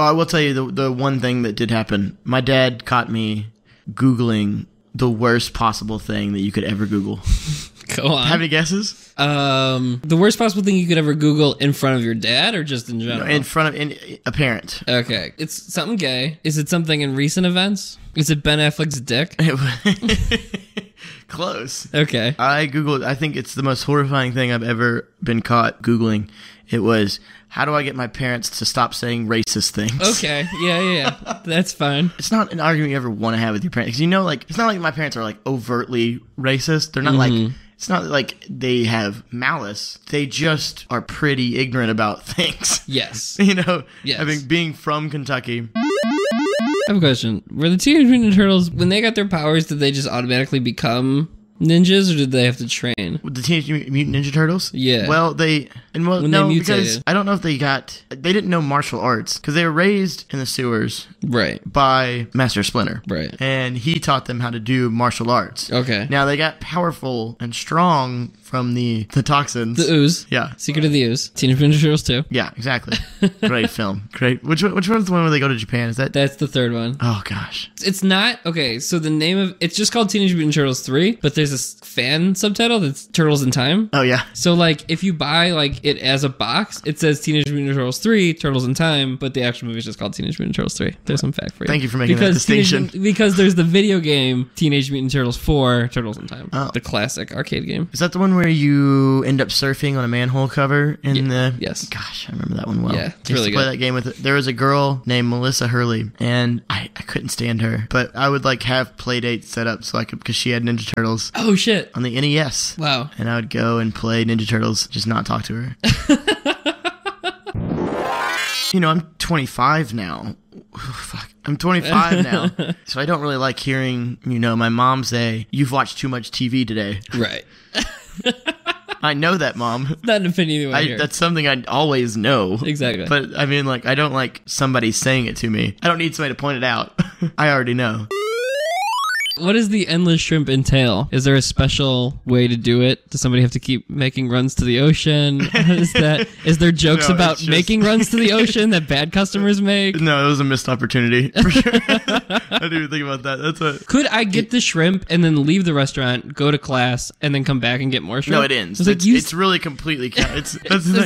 Oh, I will tell you the one thing that did happen. My dad caught me Googling the worst possible thing that you could ever Google. Go on. Have any guesses? The worst possible thing you could ever Google in front of your dad or just in general? In front of a parent. Okay. It's something gay. Is it something in recent events? Is it Ben Affleck's dick? Close. Okay. I Googled, I think it's the most horrifying thing I've ever been caught Googling. It was, how do I get my parents to stop saying racist things? Okay. Yeah. That's fine. It's not an argument you ever want to have with your parents. Because it's not like my parents are like overtly racist. They're not like, it's not like they have malice. They just are pretty ignorant about things. Yes. Yes. I mean, being from Kentucky. I have a question. Were the Teenage Mutant Ninja Turtles, when they got their powers, did they just automatically become ninjas, or did they have to train? The Teenage Mutant Ninja Turtles? Yeah. Well, they mutated. Because I don't know if they didn't know martial arts, because they were raised in the sewers. Right. By Master Splinter. Right. And he taught them how to do martial arts. Okay. Now, they got powerful and strong from the toxins. The ooze. Yeah. Secret of the Ooze. Teenage Mutant Ninja Turtles 2. Yeah, exactly. Great film. Great. Which one's the one where they go to Japan? Is that? That's the third one. Oh, gosh. It's not... Okay, so the name of... It's just called Teenage Mutant Ninja Turtles 3, but there's this fan subtitle that's Turtles in Time. Oh, yeah. So, if you buy, it as a box, it says Teenage Mutant Ninja Turtles 3, Turtles in Time, but the actual movie is just called Teenage Mutant Ninja Turtles 3. There's some fact for you. Thank you for making that distinction. Because there's the video game Teenage Mutant Ninja Turtles 4, Turtles in Time. Oh. The classic arcade game. Is that the one where you end up surfing on a manhole cover in the... Yes. Gosh, I remember that one well. Yeah, it's I used really to play good. that game with... There was a girl named Melissa Hurley, and I couldn't stand her, but I would have play dates set up so I could, because she had Ninja Turtles. Oh, shit. On the NES. Wow. And I would go and play Ninja Turtles, just not talk to her. I'm 25 now. Fuck. I'm 25 now. So I don't really like hearing, my mom say, "You've watched too much TV today." Right. I know that, Mom. Not an opinion you want to hear. That's something I always know. Exactly. But, I mean, I don't like somebody saying it to me. I don't need somebody to point it out. I already know. What does the endless shrimp entail? Is there a special way to do it? Does somebody have to keep making runs to the ocean? Is there jokes about making runs to the ocean that bad customers make? No, it was a missed opportunity. For sure. I didn't even think about that. Could I get the shrimp and then leave the restaurant, go to class, and then come back and get more shrimp? No, it ends. It's really completely... It's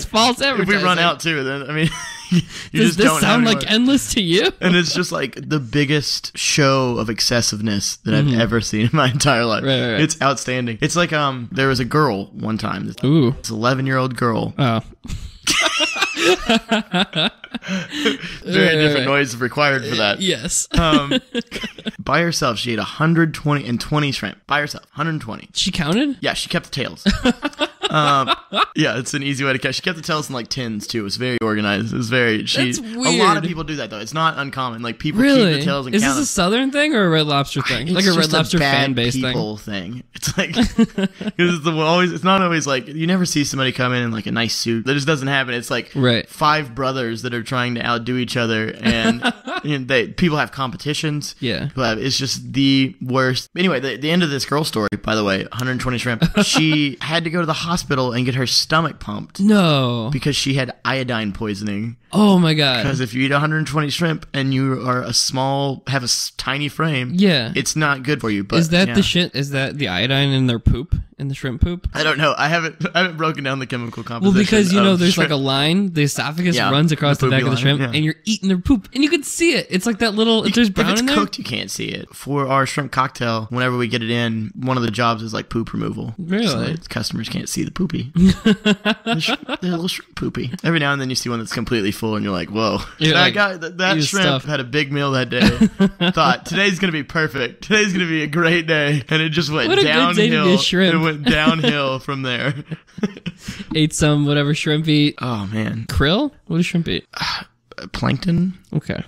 false advertising. If we run out, too, then, I mean... Does this sound like endless to you? And it's just the biggest show of excessiveness that I've ever seen in my entire life. Right. It's outstanding. It's there was a girl one time. Ooh. This 11-year-old girl. Oh. Very different noise required for that. Yes. By herself, she ate 120 shrimp. By herself, 120. She counted? Yeah, she kept the tails. Yeah, it's an easy way to catch. She kept the tails in tins too. It was very organized. It was very. That's weird. A lot of people do that though. It's not uncommon. People really? keep the tails and count. Is this a Southern thing or a Red Lobster thing? It's a Red just Lobster fan bad base people thing. It's because it's not always you never see somebody come in a nice suit. That just doesn't happen. It's right. 5 brothers that are trying to outdo each other, and people have competitions. Yeah, it's just the worst. Anyway, the end of this girl story, by the way, 120 shrimp. She had to go to the hospital and get her stomach pumped. No, because she had iodine poisoning. Oh my god! Because if you eat 120 shrimp and you are have a tiny frame, yeah, it's not good for you. But is that the shit? Is that the iodine in their poop? In the shrimp poop? I don't know. I haven't broken down the chemical composition. Well, because there's shrimp. A line. The esophagus runs across the back of the shrimp, and you're eating their poop, and you can see it. It's like that little. If there's brown in there. If it's cooked, you can't see it. For our shrimp cocktail, whenever we get it in, one of the jobs is poop removal. Really? So customers can't see the poopy. They're a little shrimp poopy. Every now and then you see one that's completely full, and you're like, "Whoa!" That shrimp had a big meal that day. Thought today's gonna be perfect. Today's gonna be a great day, and it just went downhill. Good day to be a shrimp. It went downhill from there. Ate some whatever shrimp eat. Oh man, krill. What does shrimp eat? Plankton. Okay.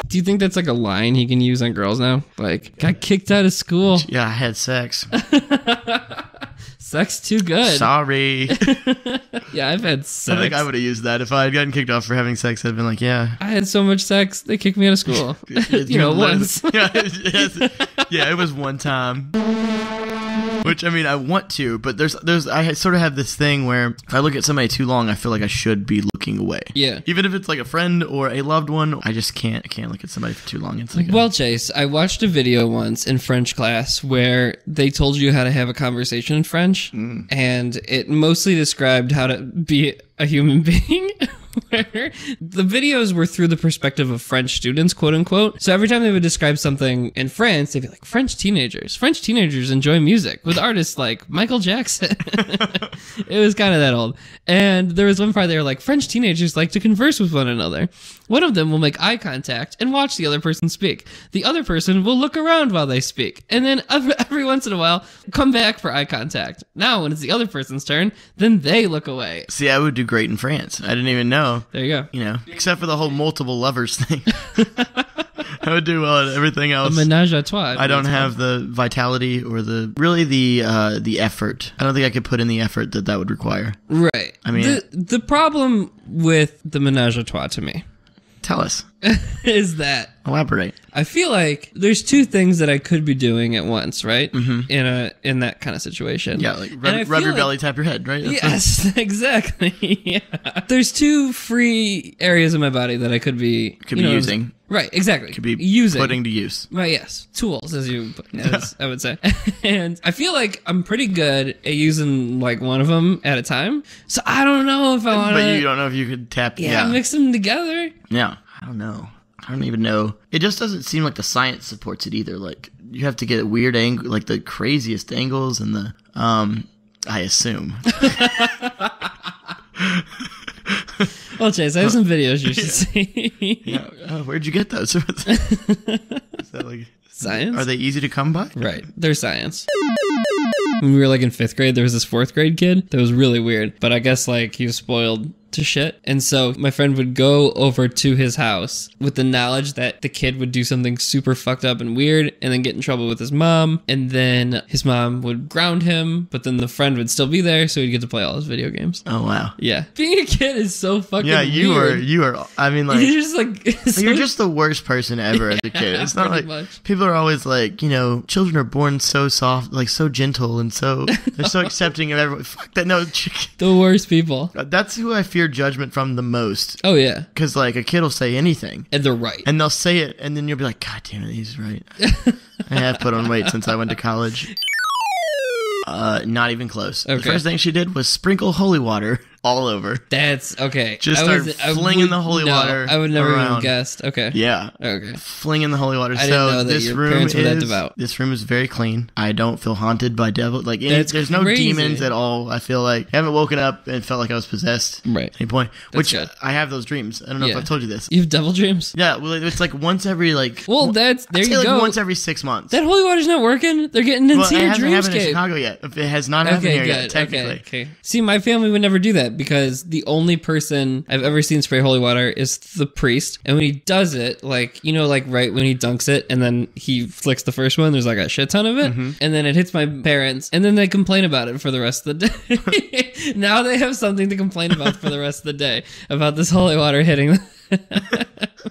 Do you think that's a line he can use on girls now? Got kicked out of school. Yeah, I had sex. Sex too good. Sorry. Yeah, I've had sex. I think I would have used that if I had gotten kicked off for having sex. I'd been like, yeah. I had so much sex, they kicked me out of school. Once. Yeah, it was one time. Which, I mean, I want to, but I sort of have this thing where if I look at somebody too long, I feel like I should be looking away. Yeah. Even if it's like a friend or a loved one, I just can't. I can't look at somebody for too long. It's like well, Chase, I watched a video once in French class where they told you how to have a conversation in French, and it mostly described how to be a human being. Where the videos were through the perspective of French students, quote unquote. So every time they would describe something in France, they'd be like, French teenagers enjoy music with artists like Michael Jackson. It was kind of that old. And there was one part they were like, French teenagers like to converse with one another. One of them will make eye contact and watch the other person speak. The other person will look around while they speak. And then every once in a while, come back for eye contact. Now, when it's the other person's turn, then they look away. See, I would do great in France. I didn't even know. There you go. You know, except for the whole multiple lovers thing. I would do well at everything else. A menage a trois. I don't have the vitality or the effort. I don't think I could put in the effort that would require. Right. I mean, the problem with the menage a trois to me. Tell us. Is that elaborate? I feel like there's two things that I could be doing at once, right? Mm-hmm. In that kind of situation. Yeah, like rub your belly, tap your head, right? That's exactly. Yeah. There's two free areas of my body that I could be using. Right, exactly. Could be using. Putting to use. Right, yes. Tools, as I would say. And I feel like I'm pretty good at using like one of them at a time. So I don't know if I want to. But you don't know if you could tap. Yeah, mix them together. Yeah, I don't know. I don't even know. It just doesn't seem like the science supports it either. Like you have to get a weird angle, like the craziest angles, and the I assume. Well, Chase, I have some videos you should see. Yeah. Where'd you get those? Is that like science? Are they easy to come by? Right, they're science. When we were like in 5th grade, there was this 4th grade kid that was really weird, but I guess like he was spoiled to shit. And so my friend would go over to his house with the knowledge that the kid would do something super fucked up and weird and then get in trouble with his mom. And then his mom would ground him, but then the friend would still be there, so he'd get to play all his video games. Oh, wow. Yeah. Being a kid is so fucking weird. you are, I mean, like, you're just like, you're just the worst person ever as a kid. It's not like, people are always like, children are born so soft, like so gentle, and so, they're so accepting of everyone. Fuck that, no. The worst people. That's who I fear judgment from the most. Oh, yeah. Because, like, a kid will say anything. And they're right. And they'll say it, and then you'll be like, God damn it, he's right. I have put on weight since I went to college. Not even close. Okay. The first thing she did was sprinkle holy water all over. That's okay. Just start flinging the holy water. I would never around. Even guessed. Okay. Yeah. Okay. Flinging the holy water. I didn't know that your parents were that devout. This room is very clean. I don't feel haunted by devil. Like there's no demons at all. I feel like I haven't woken up and felt like I was possessed. Right. At any point. Which I have those dreams. I don't know if I've told you this. You have devil dreams? Yeah. Well, it's like once every like. Well, there you go. Like once every 6 months. That holy water's not working. They're getting into your dreamscape. It hasn't happened in Chicago yet. It has not happened here yet. Technically. Okay. See, my family would never do that because the only person I've ever seen spray holy water is the priest. And when he does it, like, like right when he dunks it and then he flicks the first one, there's like a shit ton of it. Mm-hmm. And then it hits my parents and then they complain about it for the rest of the day. Now they have something to complain about for the rest of the day about this holy water hitting them.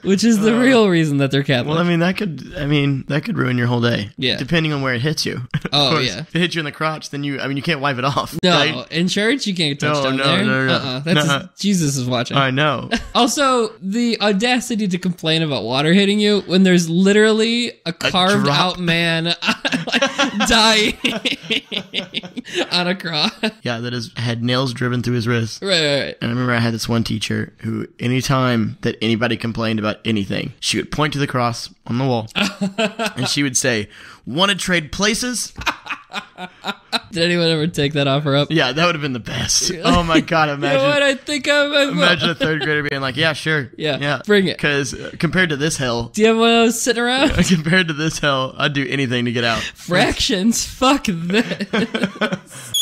Which is the real reason that they're Catholic. Well, that could ruin your whole day. Yeah. Depending on where it hits you. Oh, yeah. If it hits you in the crotch, then you can't wipe it off. No, right? In church, you can't touch down there. No. That's Jesus is watching. I know. Also, the audacity to complain about water hitting you when there's literally a carved out man dying on a cross. Yeah, that had nails driven through his wrist. Right. And I remember I had this one teacher who, anytime that anybody complained about anything, she would point to the cross on the wall and she would say, "Want to trade places?" Did anyone ever take that offer up? Yeah, that would have been the best. Oh my God, imagine. You know what I think of? Imagine a 3rd grader being like, "Yeah, sure. Yeah. Bring it." Because compared to this hell. Do you have one of those sitting around? Compared to this hell, I'd do anything to get out. Fractions? Fuck this.